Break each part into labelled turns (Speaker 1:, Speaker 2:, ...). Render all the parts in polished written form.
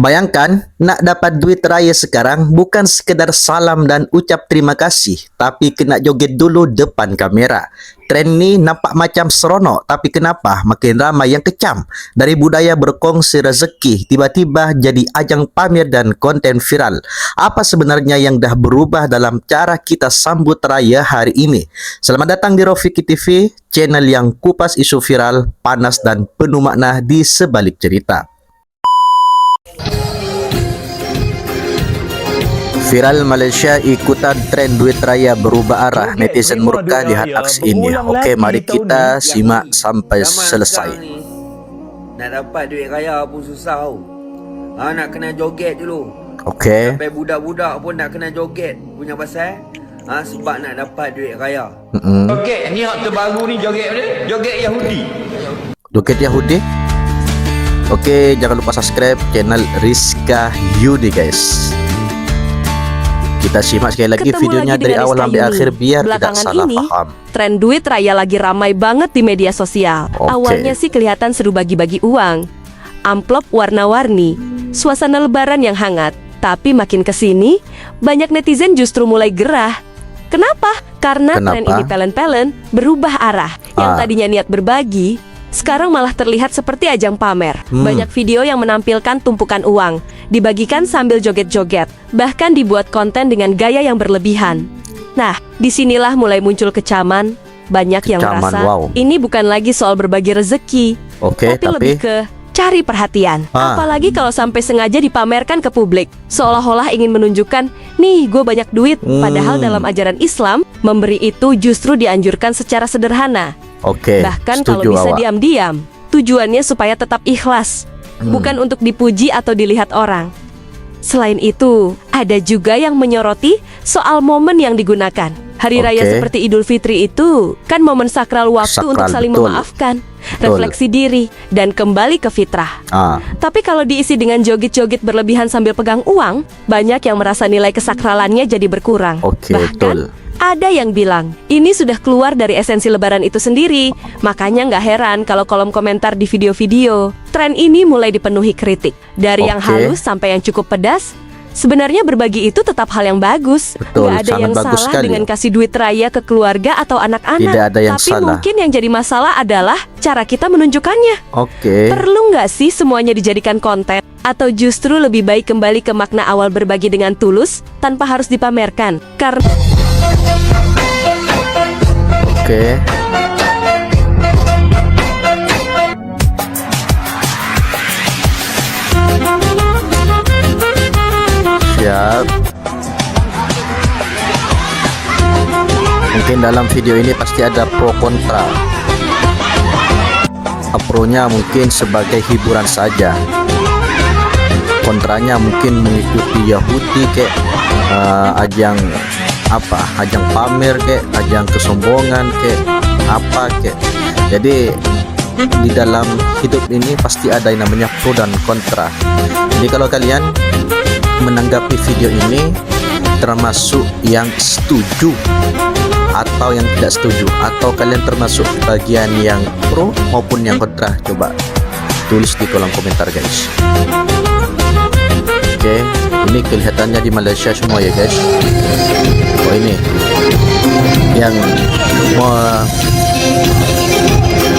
Speaker 1: Bayangkan, nak dapat duit raya sekarang bukan sekedar salam dan ucap terima kasih, tapi kena joget dulu depan kamera. Trend ni nampak macam seronok, tapi kenapa makin ramai yang kecam? Dari budaya berkongsi rezeki, tiba-tiba jadi ajang pamer dan konten viral. Apa sebenarnya yang dah berubah dalam cara kita sambut raya hari ini? Selamat datang di Rofiki TV, channel yang kupas isu viral, panas dan penuh makna di sebalik cerita. Viral Malaysia ikutan tren duit raya berubah arah. Netizen murka lihat aksi ini. Okey, mari kita simak sampai selesai.
Speaker 2: Nak dapat duit raya pun susah tau. Nak kena joget dulu.
Speaker 1: Okey.
Speaker 2: Sampai budak-budak pun nak kena joget. Punya pasal sebab nak dapat duit raya.
Speaker 3: Joget ni hak terbaru ni, joget mana? Joget Yahudi.
Speaker 1: Joget Yahudi. Okey, jangan lupa subscribe channel Rizka Yudi, guys. Kita simak sekali lagi videonya dari awal sampai akhir biar tidak salah paham.
Speaker 4: Tren duit raya lagi ramai banget di media sosial. Awalnya sih kelihatan seru bagi-bagi uang, amplop warna-warni, suasana lebaran yang hangat. Tapi makin kesini, banyak netizen justru mulai gerah. Kenapa? Karena tren ini pelen-pelen berubah arah. Yang tadinya niat berbagi, sekarang malah terlihat seperti ajang pamer. Banyak video yang menampilkan tumpukan uang dibagikan sambil joget-joget, bahkan dibuat konten dengan gaya yang berlebihan. Nah, disinilah mulai muncul kecaman. Banyak yang merasa ini bukan lagi soal berbagi rezeki, tapi lebih ke cari perhatian. Apalagi kalau sampai sengaja dipamerkan ke publik, seolah-olah ingin menunjukkan, nih gue banyak duit. Padahal dalam ajaran Islam, memberi itu justru dianjurkan secara sederhana. Bahkan kalau bisa diam-diam, tujuannya supaya tetap ikhlas, bukan untuk dipuji atau dilihat orang. Selain itu, ada juga yang menyoroti soal momen yang digunakan. Hari raya seperti Idul Fitri itu kan momen sakral waktu untuk saling memaafkan, refleksi diri, dan kembali ke fitrah. Tapi kalau diisi dengan joget-joget berlebihan sambil pegang uang, banyak yang merasa nilai kesakralannya jadi berkurang. Bahkan ada yang bilang, ini sudah keluar dari esensi lebaran itu sendiri. Makanya nggak heran kalau kolom komentar di video-video tren ini mulai dipenuhi kritik. Dari yang halus sampai yang cukup pedas. Sebenarnya berbagi itu tetap hal yang bagus. Nggak ada yang salah dengan kasih duit raya ke keluarga atau anak-anak. Tapi mungkin yang jadi masalah adalah cara kita menunjukkannya. Perlu nggak sih semuanya dijadikan konten? Atau justru lebih baik kembali ke makna awal berbagi dengan tulus tanpa harus dipamerkan? Karena
Speaker 1: siap. Mungkin dalam video ini pasti ada pro kontra. Pro-nya mungkin sebagai hiburan saja, kontranya mungkin mengikuti Yahudi kayak ajang ajang pamer kayak, ajang kesombongan kayak apa kayak. Jadi di dalam hidup ini pasti ada yang namanya pro dan kontra. Jadi kalau kalian menanggapi video ini termasuk yang setuju atau yang tidak setuju, atau kalian termasuk bagian yang pro maupun yang kontra, coba tulis di kolom komentar, guys. Ini kelihatannya di Malaysia semua ya, guys. Ini yang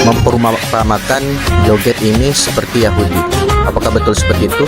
Speaker 1: memperumpamakan joget ini seperti Yahudi. Apakah betul seperti itu?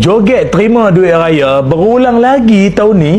Speaker 5: Joget terima duit raya berulang lagi tahun ni.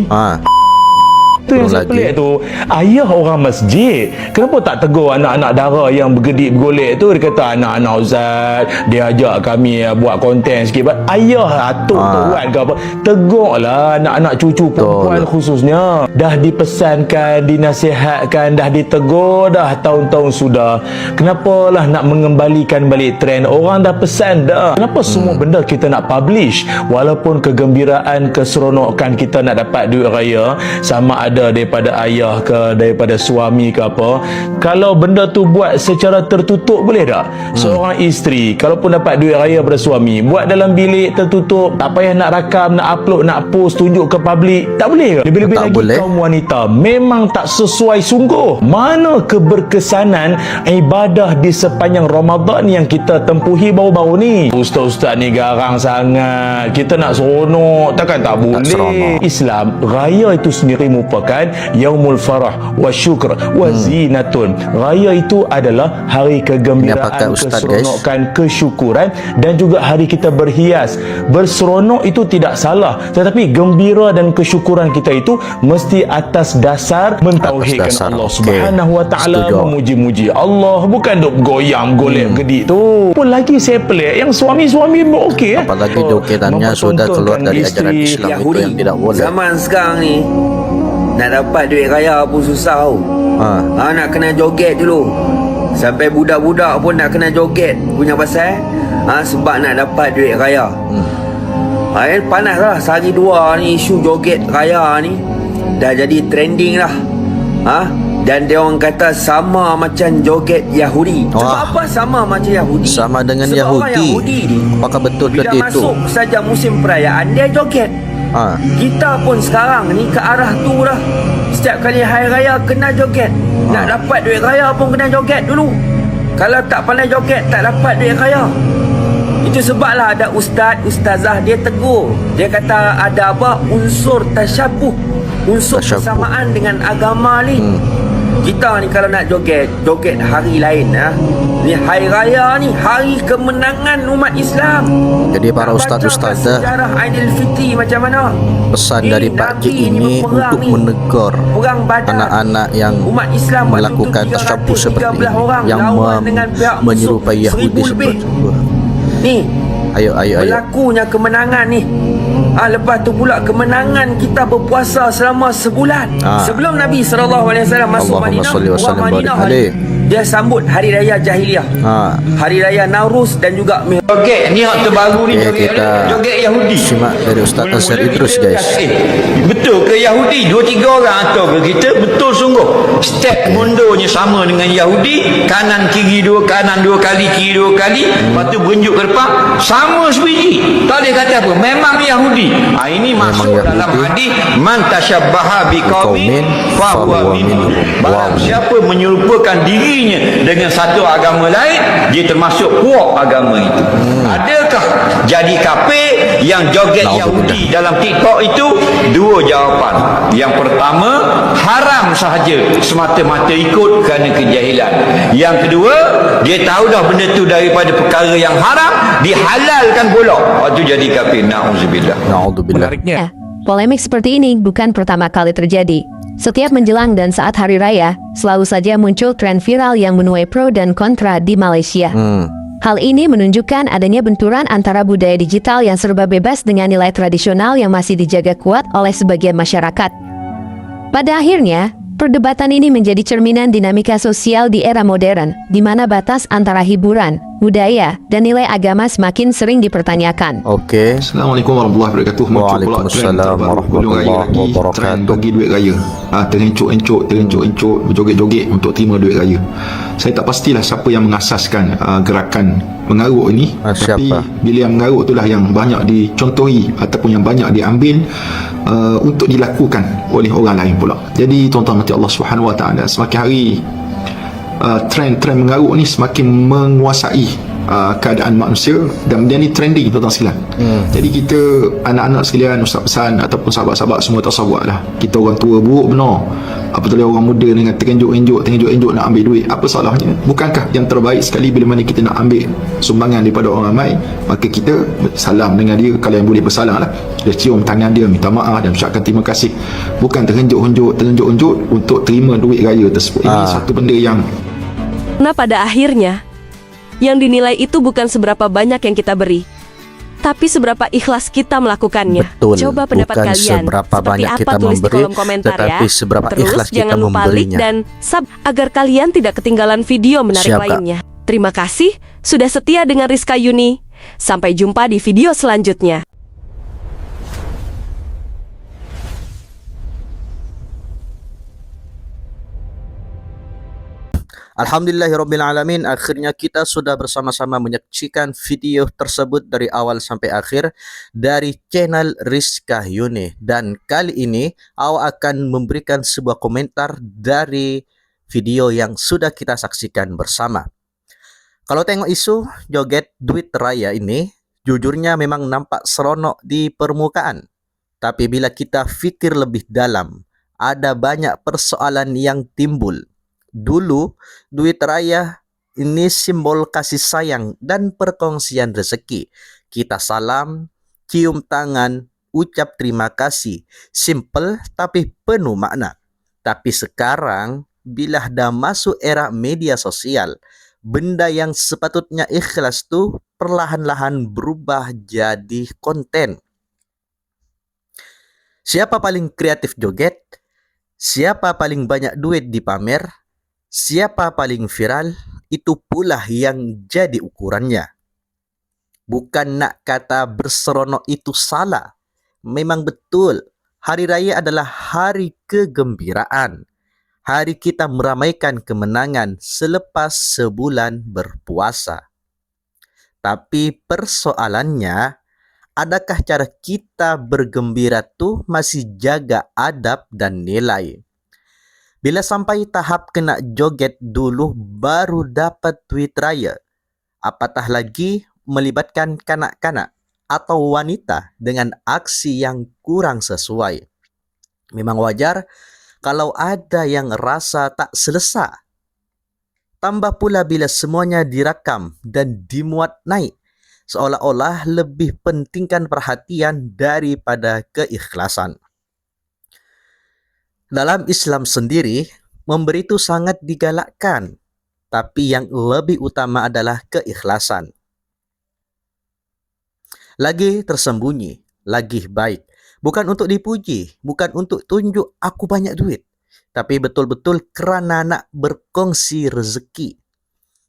Speaker 5: Itu yang saya pelik tu, ayah orang masjid kenapa tak tegur anak-anak dara yang bergedik bergolek tu? Dia kata, anak-anak Ustaz, dia ajak kami buat konten sikit. Ayah atuk tuan ke apa, tegurlah anak-anak cucu perempuan khususnya. Dah dipesankan, dinasihatkan, dah ditegur dah tahun-tahun sudah. Kenapa lah nak mengembalikan balik trend? Orang dah pesan dah. Kenapa semua benda kita nak publish? Walaupun kegembiraan, keseronokan kita nak dapat duit raya, sama ada kita daripada ayah ke, daripada suami ke apa, kalau benda tu buat secara tertutup boleh tak? Seorang isteri kalaupun dapat duit raya pada suami, buat dalam bilik tertutup, tak payah nak rakam, nak upload, nak post, tunjuk ke publik, tak boleh ke? Lebih-lebih
Speaker 1: Tak
Speaker 5: lagi
Speaker 1: boleh.
Speaker 5: kaum wanita memang tak sesuai sungguh. Mana keberkesanan ibadah di sepanjang Ramadan yang kita tempuhi baru-baru ni? Ustaz-ustaz ni garang sangat, kita nak seronok, takkan tak boleh.
Speaker 1: seronok.
Speaker 5: Islam, raya itu sendiri merupakan yaumul farah wa syukr wa zinatun. Raya itu adalah hari
Speaker 1: Ini
Speaker 5: kegembiraan,
Speaker 1: pakai ustaz, guys.
Speaker 5: keseronokan, kesyukuran, dan juga hari kita berhias. Berseronok itu tidak salah, tetapi gembira dan kesyukuran kita itu mesti atas dasar mentauhidkan
Speaker 1: Atas dasar,
Speaker 5: Allah
Speaker 1: okey.
Speaker 5: Subhanahu wa taala,
Speaker 1: Setuju.
Speaker 5: memuji-muji Allah, bukan duk goyang golek gedik tu. Apa lagi saya pelik yang suami-suami okey
Speaker 1: Apalagi jogetannya sudah keluar dari ajaran Islam, itu yang tidak boleh.
Speaker 2: Zaman sekarang ni nak dapat duit raya pun susah tau. Nak kena joget dulu. Sampai budak-budak pun nak kena joget punya pasal sebab nak dapat duit raya. Panas lah sehari dua ni isu joget raya ni dah jadi trending lah. Dan dia orang kata sama macam joget Yahudi. Sebab
Speaker 1: Wah.
Speaker 2: apa sama macam Yahudi?
Speaker 1: Sama dengan
Speaker 2: Sebab orang
Speaker 1: Yahudi.
Speaker 2: Yahudi ni
Speaker 1: Apakah betul ke
Speaker 2: bila
Speaker 1: itu?
Speaker 2: masuk saja musim perayaan dia joget. Kita pun sekarang ni ke arah tu dah. Setiap kali hari raya kena joget. Nak dapat duit raya pun kena joget dulu. Kalau tak pandai joget tak dapat duit raya. Itu sebablah ada ustaz, ustazah dia tegur. Dia kata ada apa? Unsur tasyabuh. Unsur
Speaker 1: Tasyabuh.
Speaker 2: persamaan dengan agama ni. Kita ni kalau nak joget, joget hari lain. Ni hari raya ni, hari kemenangan umat Islam.
Speaker 1: Jadi para
Speaker 2: Nak
Speaker 1: ustaz-ustaz
Speaker 2: bacakan sejarah Aidilfitri macam mana?
Speaker 1: pesan
Speaker 2: Ni
Speaker 1: dari Pak Cik
Speaker 2: Nabi ni
Speaker 1: ini
Speaker 2: berperang
Speaker 1: untuk
Speaker 2: ni.
Speaker 1: menegur
Speaker 2: Perang Badar.
Speaker 1: anak-anak yang
Speaker 2: Umat Islam
Speaker 1: melakukan
Speaker 2: waktu tu
Speaker 1: tasyabuh seperti
Speaker 2: 313
Speaker 1: ini,
Speaker 2: orang
Speaker 1: yang
Speaker 2: lawan dengan pihak musuh
Speaker 1: menyerupai Yahudi
Speaker 2: 1000 lebih.
Speaker 1: seperti itu.
Speaker 2: Ni
Speaker 1: Ayo.
Speaker 2: berlakunya kemenangan ni. Lepas tu pula kemenangan kita berpuasa selama sebulan. Sebelum Nabi SAW masuk
Speaker 1: Allahumma
Speaker 2: Madinah,
Speaker 1: salli wa
Speaker 2: orang
Speaker 1: sallim
Speaker 2: Madinah
Speaker 1: barik alaih.
Speaker 2: dia sambut hari raya jahiliah. Hari raya Nauruz dan juga
Speaker 3: Joget ni hak terbaru ni, joget
Speaker 1: Kita
Speaker 3: joget Yahudi.
Speaker 1: simak dari Ustaz Nasir Idrus, guys.
Speaker 3: Betul ke Yahudi? 2-3 orang atau ke kita? Betul sungguh. Step mundurnya sama dengan Yahudi, kanan kiri dua, kanan 2 kali, kiri 2 kali, lepas tu berunjuk ke depan, sama sebiji. Tak boleh kata apa, memang Yahudi. Ini masuk
Speaker 1: Yahudi.
Speaker 3: dalam hadis man tasyabbaha biqaumin fahuwa minhum. Barang siapa menyerupakan dirinya dengan satu agama lain, dia termasuk puak agama itu. Adakah jadi kafir yang joget Yahudi dalam TikTok itu? 2 jawapan. Yang pertama, haram sahaja semata-mata ikut kerana kejahilan. Yang kedua, dia tahu dah benda tu daripada perkara yang haram, dihalalkan pula. Itu jadi kafir. Na'udzubillah.
Speaker 1: Na'udzubillah.
Speaker 6: Ya, polemik seperti ini bukan pertama kali terjadi. Setiap menjelang dan saat hari raya, selalu saja muncul tren viral yang menuai pro dan kontra di Malaysia. Hal ini menunjukkan adanya benturan antara budaya digital yang serba bebas dengan nilai tradisional yang masih dijaga kuat oleh sebagian masyarakat. Pada akhirnya, perdebatan ini menjadi cerminan dinamika sosial di era modern, di mana batas antara hiburan, budaya, dan nilai agama semakin sering dipertanyakan.
Speaker 1: Okey.
Speaker 7: Assalamualaikum warahmatullahi wabarakatuh.
Speaker 1: Waalaikumsalam warahmatullahi wabarakatuh.
Speaker 7: Trend bagi duit raya. Terencuk-encuk, berjoget-joget untuk terima duit raya. Saya tak pastilah siapa yang mengasaskan gerakan mengarut ini. Tapi
Speaker 1: Siapa?
Speaker 7: bila yang mengarut itulah yang banyak dicontohi ataupun yang banyak diambil untuk dilakukan oleh orang lain pula. Jadi tuan-tuan mati Allah Subhanahu Wa Taala, semakin hari trend mengarut ni semakin menguasai keadaan manusia dan dia ni trending tuan-tuan sekalian. Jadi kita anak-anak sekalian, ustaz pesan ataupun sahabat-sahabat semua tak usah buat lah. Kita orang tua buruk benar. Apatah orang muda dengan terenjuk-enjuk nak ambil duit. Apa salahnya? Bukankah yang terbaik sekali bila mana kita nak ambil sumbangan daripada orang ramai, maka kita salam dengan dia, kalau yang boleh bersalam lah. Dia cium tangan dia, minta maaf dan ucapkan terima kasih. Bukan terenjuk-enjuk untuk terima duit raya tersebut. Ini satu benda yang
Speaker 4: Nah, pada akhirnya, yang dinilai itu bukan seberapa banyak yang kita beri, tapi seberapa ikhlas kita melakukannya.
Speaker 1: Betul.
Speaker 4: Coba pendapat
Speaker 1: Bukan
Speaker 4: kalian.
Speaker 1: seberapa
Speaker 4: Seperti
Speaker 1: banyak
Speaker 4: apa,
Speaker 1: kita
Speaker 4: tulis di
Speaker 1: memberi,
Speaker 4: kolom komentar
Speaker 1: tetapi
Speaker 4: ya.
Speaker 1: seberapa
Speaker 4: Terus
Speaker 1: ikhlas kita
Speaker 4: jangan lupa like
Speaker 1: memberinya.
Speaker 4: dan sub agar kalian tidak ketinggalan video menarik
Speaker 1: Siap, Kak.
Speaker 4: lainnya. Terima kasih sudah setia dengan Rizka Yuni. Sampai jumpa di video selanjutnya.
Speaker 1: Alhamdulillahirrabbilalamin, akhirnya kita sudah bersama-sama menyaksikan video tersebut dari awal sampai akhir dari channel Rizka Yuni. Dan kali ini awak akan memberikan sebuah komentar dari video yang sudah kita saksikan bersama. Kalau tengok isu joget duit raya ini, jujurnya memang nampak seronok di permukaan. Tapi bila kita fikir lebih dalam, ada banyak persoalan yang timbul. Dulu, duit raya ini simbol kasih sayang dan perkongsian rezeki. Kita salam, cium tangan, ucap terima kasih. Simple tapi penuh makna. Tapi sekarang, bila dah masuk era media sosial, benda yang sepatutnya ikhlas tuh perlahan-lahan berubah jadi konten. Siapa paling kreatif joget? Siapa paling banyak duit dipamer? Siapa paling viral, itu pula yang jadi ukurannya. Bukan nak kata berseronok itu salah. Memang betul, hari raya adalah hari kegembiraan. Hari kita meramaikan kemenangan selepas sebulan berpuasa. Tapi persoalannya, adakah cara kita bergembira tuh masih jaga adab dan nilai? Bila sampai tahap kena joget dulu baru dapat duit raya, apatah lagi melibatkan kanak-kanak atau wanita dengan aksi yang kurang sesuai. Memang wajar kalau ada yang rasa tak selesa. Tambah pula bila semuanya direkam dan dimuat naik, seolah-olah lebih pentingkan perhatian daripada keikhlasan. Dalam Islam sendiri, memberi itu sangat digalakkan, tapi yang lebih utama adalah keikhlasan. Lagi tersembunyi, lagi baik. Bukan untuk dipuji, bukan untuk tunjuk aku banyak duit, tapi betul-betul kerana nak berkongsi rezeki.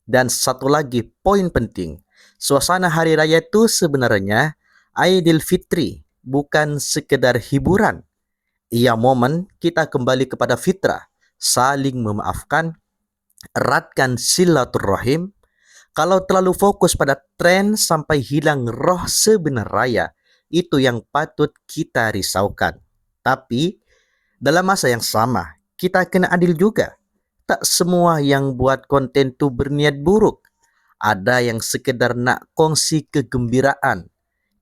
Speaker 1: Dan satu lagi poin penting, suasana hari raya itu sebenarnya Aidilfitri, bukan sekedar hiburan. Ia momen kita kembali kepada fitrah, saling memaafkan, eratkan silaturrahim. Kalau terlalu fokus pada tren sampai hilang roh sebenar raya, itu yang patut kita risaukan. Tapi, dalam masa yang sama, kita kena adil juga. Tak semua yang buat konten tu berniat buruk. Ada yang sekedar nak kongsi kegembiraan.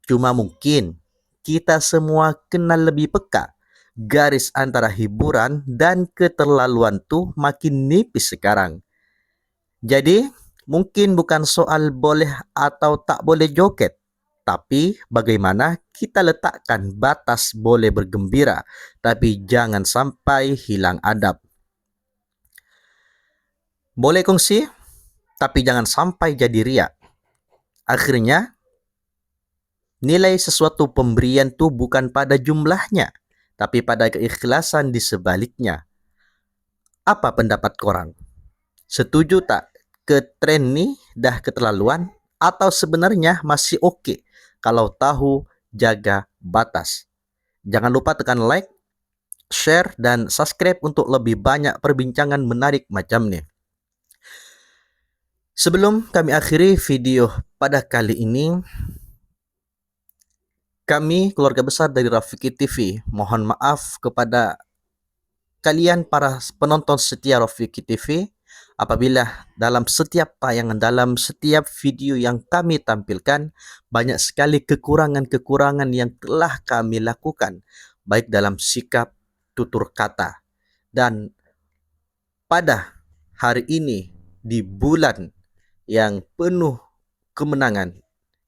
Speaker 1: Cuma mungkin, kita semua kena lebih peka. Garis antara hiburan dan keterlaluan tu makin nipis sekarang. Jadi, mungkin bukan soal boleh atau tak boleh joget, tapi bagaimana kita letakkan batas boleh bergembira, tapi jangan sampai hilang adab. Boleh kongsi, tapi jangan sampai jadi riak. Akhirnya, nilai sesuatu pemberian tu bukan pada jumlahnya, tapi pada keikhlasan di sebaliknya. Apa pendapat korang? Setuju tak ke tren ni dah keterlaluan atau sebenarnya masih okey kalau tahu jaga batas? Jangan lupa tekan like, share dan subscribe untuk lebih banyak perbincangan menarik macam ni. Sebelum kami akhiri video pada kali ini, kami keluarga besar dari Rafiki TV mohon maaf kepada kalian para penonton setia Rafiki TV apabila dalam setiap tayangan, dalam setiap video yang kami tampilkan banyak sekali kekurangan-kekurangan yang telah kami lakukan, baik dalam sikap, tutur kata. Dan pada hari ini di bulan yang penuh kemenangan,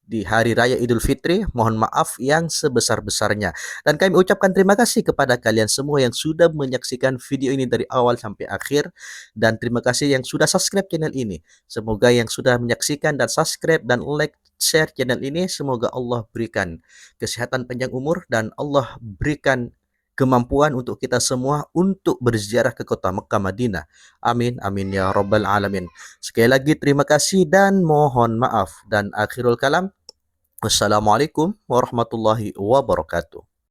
Speaker 1: di Hari Raya Idul Fitri, mohon maaf yang sebesar-besarnya. Dan kami ucapkan terima kasih kepada kalian semua yang sudah menyaksikan video ini dari awal sampai akhir. Dan terima kasih yang sudah subscribe channel ini. Semoga yang sudah menyaksikan dan subscribe dan like, share channel ini, semoga Allah berikan kesehatan panjang umur dan Allah berikan kemampuan untuk kita semua untuk berziarah ke kota Mekah Madinah. Amin, amin ya rabbal alamin. Sekali lagi terima kasih dan mohon maaf. Dan akhirul kalam, wassalamualaikum warahmatullahi wabarakatuh.